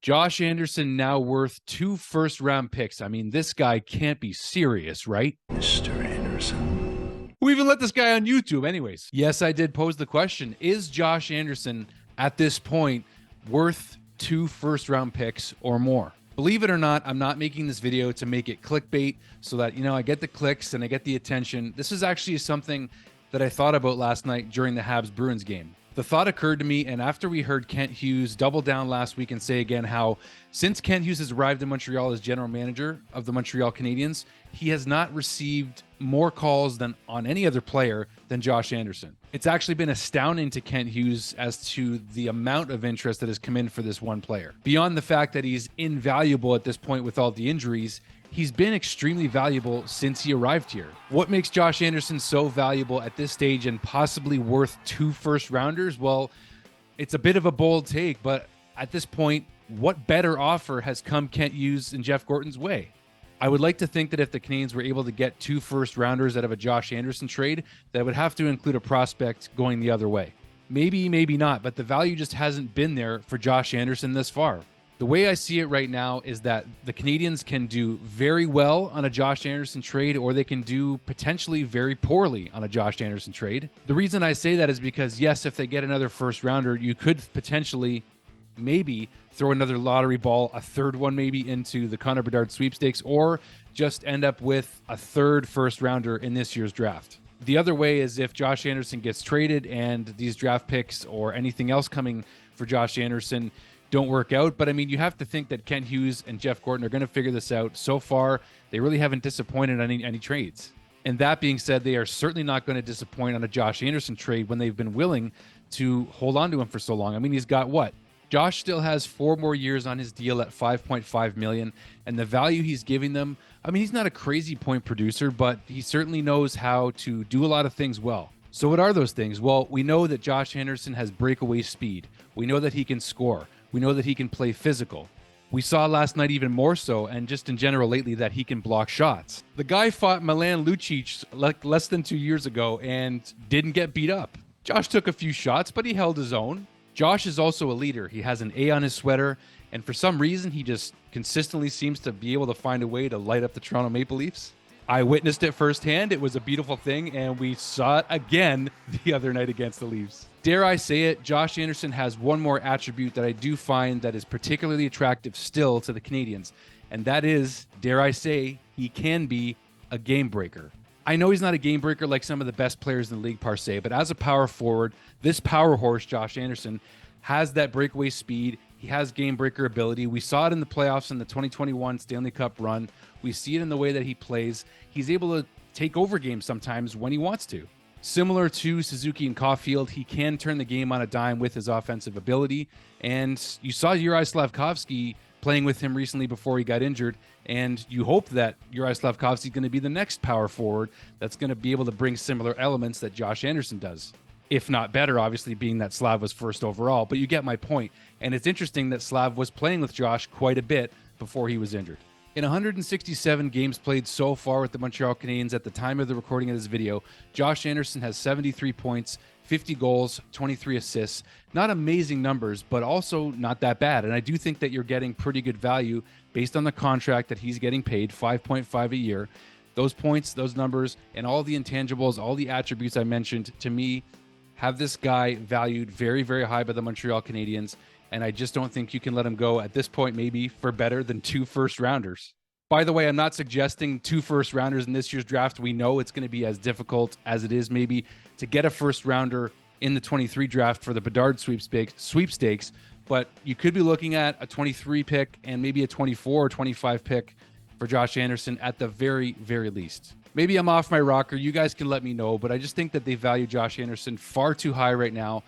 Josh Anderson now worth 2 first-round picks. I mean, this guy can't be serious, right? Mr. Anderson. Who even let this guy on YouTube anyways? Yes, I did pose the question. Is Josh Anderson at this point worth 2 first-round picks or more? Believe it or not, I'm not making this video to make it clickbait so that, I get the clicks and I get the attention. This is actually something that I thought about last night during the Habs Bruins game. The thought occurred to me, and after we heard Kent Hughes double down last week and say again how since Kent Hughes has arrived in Montreal as general manager of the Montreal Canadiens, he has not received more calls than on any other player than Josh Anderson. It's actually been astounding to Kent Hughes as to the amount of interest that has come in for this one player. Beyond the fact that he's invaluable at this point with all the injuries, he's been extremely valuable since he arrived here. What makes Josh Anderson so valuable at this stage and possibly worth 2 first-rounders? Well, it's a bit of a bold take, but at this point, what better offer has come Kent Hughes and Jeff Gorton's way? I would like to think that if the Canadiens were able to get 2 first-rounders out of a Josh Anderson trade, that would have to include a prospect going the other way. Maybe, maybe not, but the value just hasn't been there for Josh Anderson thus far. The way I see it right now is that the Canadiens can do very well on a Josh Anderson trade, or they can do potentially very poorly on a Josh Anderson trade. The reason I say that is because, yes, if they get another first rounder, you could potentially maybe throw another lottery ball, a third one maybe, into the Connor Bedard sweepstakes, or just end up with a 3rd first rounder in this year's draft. The other way is if Josh Anderson gets traded and these draft picks or anything else coming for Josh Anderson don't work out. But I mean, you have to think that Kent Hughes and Jeff Gorton are going to figure this out. So far, they really haven't disappointed on any trades. And that being said, they are certainly not going to disappoint on a Josh Anderson trade when they've been willing to hold on to him for so long. I mean, he's got what? Josh still has 4 more years on his deal at $5.5 million, and the value he's giving them, I mean, he's not a crazy point producer, but he certainly knows how to do a lot of things well. So what are those things? Well, we know that Josh Anderson has breakaway speed. We know that he can score. We know that he can play physical. We saw last night even more so, and just in general lately, that he can block shots. The guy fought Milan Lucic less than 2 years ago and didn't get beat up. Josh took a few shots, but he held his own. Josh is also a leader. He has an A on his sweater, and for some reason, he just consistently seems to be able to find a way to light up the Toronto Maple Leafs. I witnessed it firsthand. It was a beautiful thing, and we saw it again the other night against the Leafs. Dare I say it, Josh Anderson has one more attribute that I do find that is particularly attractive still to the Canadiens, and that is, dare I say, he can be a game breaker. I know he's not a game breaker like some of the best players in the league per se, but as a power forward, this power horse, Josh Anderson, has that breakaway speed. He has game breaker ability. We saw it in the playoffs in the 2021 Stanley Cup run. We see it in the way that he plays. He's able to take over games sometimes when he wants to. Similar to Suzuki and Caulfield, he can turn the game on a dime with his offensive ability. And you saw Uri Slafkovsky playing with him recently before he got injured, and you hope that Uri Slafkovsky is going to be the next power forward that's going to be able to bring similar elements that Josh Anderson does. If not better, obviously, being that Slav was first overall, but you get my point. And it's interesting that Slav was playing with Josh quite a bit before he was injured. In 167 games played so far with the Montreal Canadiens at the time of the recording of this video, Josh Anderson has 73 points, 50 goals, 23 assists. Not amazing numbers, but also not that bad. And I do think that you're getting pretty good value based on the contract that he's getting paid, $5.5 a year. Those points, those numbers, and all the intangibles, all the attributes I mentioned, to me, have this guy valued very, very high by the Montreal Canadiens. And I just don't think you can let him go at this point, maybe for better than 2 first-rounders. By the way, I'm not suggesting 2 first-rounders in this year's draft. We know it's going to be as difficult as it is maybe to get a first-rounder in the 23 draft for the Bedard sweepstakes, but you could be looking at a 23 pick and maybe a 24 or 25 pick for Josh Anderson at the very, very least. Maybe I'm off my rocker. You guys can let me know, but I just think that they value Josh Anderson far too high right now,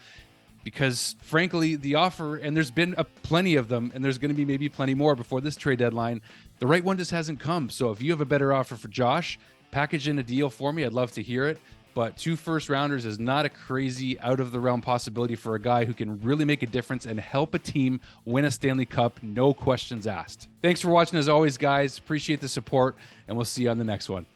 because frankly, the offer, and there's been plenty of them, and there's going to be maybe plenty more before this trade deadline, the right one just hasn't come. So if you have a better offer for Josh, package in a deal for me. I'd love to hear it. But 2 first-rounders is not a crazy, out-of-the-realm possibility for a guy who can really make a difference and help a team win a Stanley Cup, no questions asked. Thanks for watching as always, guys. Appreciate the support, and we'll see you on the next one.